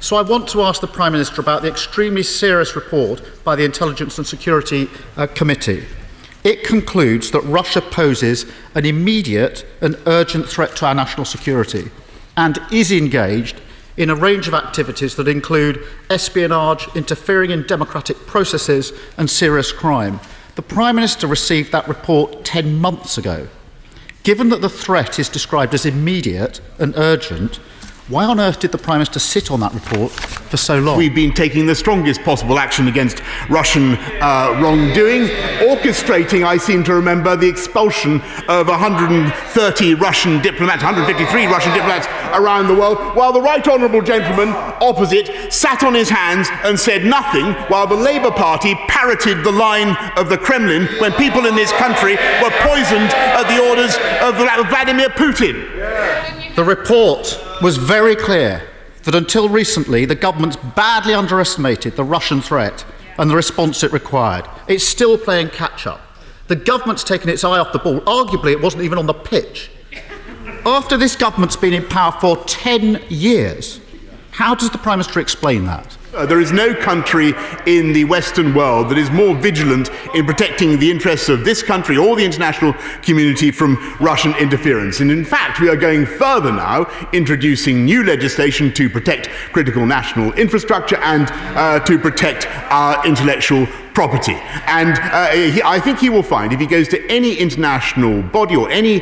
So I want to ask the Prime Minister about the extremely serious report by the Intelligence and Security Committee. It concludes that Russia poses an immediate and urgent threat to our national security and is engaged in a range of activities that include espionage, interfering in democratic processes and serious crime. The Prime Minister received that report 10 months ago. Given that the threat is described as immediate and urgent, why on earth did the Prime Minister sit on that report for so long? We've been taking the strongest possible action against Russian wrongdoing, orchestrating, I seem to remember, the expulsion of 130 Russian diplomats, 153 Russian diplomats around the world, while the right honourable gentleman opposite sat on his hands and said nothing, while the Labour Party parroted the line of the Kremlin when people in this country were poisoned at the orders of Vladimir Putin. The report was very clear that until recently the government's badly underestimated the Russian threat and the response it required. It's still playing catch-up. The government's taken its eye off the ball. Arguably, it wasn't even on the pitch. After this government's been in power for 10 years, how does the Prime Minister explain that? There is no country in the Western world that is more vigilant in protecting the interests of this country or the international community from Russian interference. And in fact, we are going further now, introducing new legislation to protect critical national infrastructure and to protect our intellectual property. And I think he will find, if he goes to any international body or any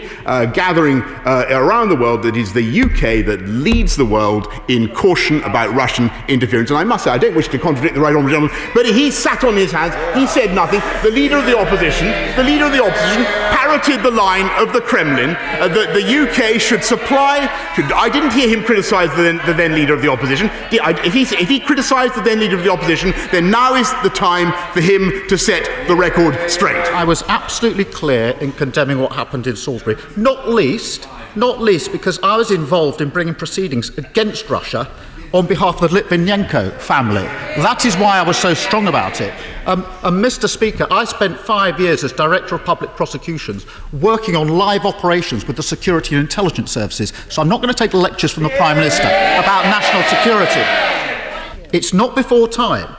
gathering around the world, that is the UK that leads the world in caution about Russian interference. And I must say, I don't wish to contradict the right honourable gentleman, but he sat on his hands, he said nothing. The leader of the opposition parroted the line of the Kremlin that the UK should supply. I didn't hear him criticise the then leader of the opposition. If he criticised the then leader of the opposition, then now is the time for him to set the record straight. I was absolutely clear in condemning what happened in Salisbury, not least because I was involved in bringing proceedings against Russia on behalf of the Litvinenko family. That is why I was so strong about it. And Mr. Speaker, I spent 5 years as Director of Public Prosecutions working on live operations with the security and intelligence services, so I'm not going to take lectures from the Prime Minister about national security. It's not before time.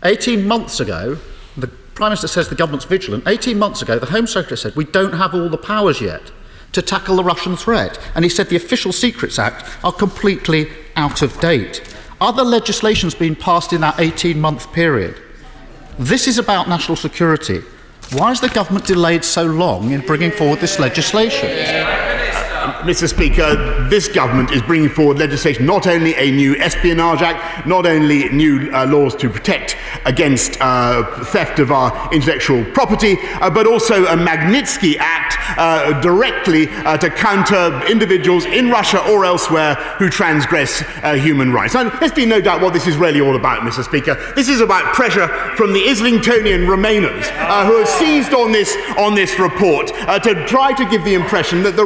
18 months ago, the Prime Minister says the government's vigilant. 18 months ago, the Home Secretary said we don't have all the powers yet to tackle the Russian threat. And he said the Official Secrets Act are completely out of date. Other legislation's been passed in that 18-month period. This is about national security. Why has the government delayed so long in bringing forward this legislation? Mr. Speaker, this government is bringing forward legislation, not only a new Espionage Act, not only new laws to protect against theft of our intellectual property, but also a Magnitsky Act directly to counter individuals in Russia or elsewhere who transgress human rights. And there's been no doubt what this is really all about, Mr. Speaker. This is about pressure from the Islingtonian Remainers who have seized on this report to try to give the impression that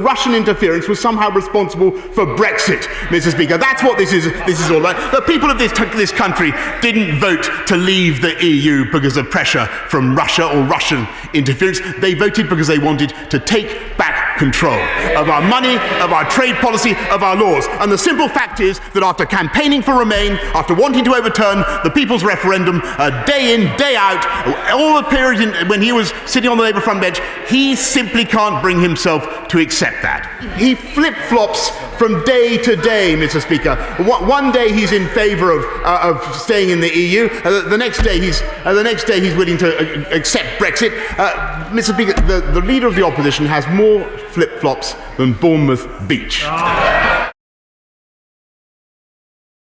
Russian interference was somehow responsible for Brexit, Mr. Speaker. That's what this is all about. The people of this country didn't vote to leave the EU because of pressure from Russia or Russian interference. They voted because they wanted to take back control of our money, of our trade policy, of our laws. And the simple fact is that after campaigning for Remain, after wanting to overturn the people's referendum day in, day out, all the period when he was sitting on the Labour front bench, he simply can't bring himself to accept that. He flip-flops from day to day, Mr. Speaker. One day he's in favour of staying in the EU. The next day he's willing to accept Brexit. Mr. Speaker, the leader of the opposition has more flip-flops than Bournemouth Beach.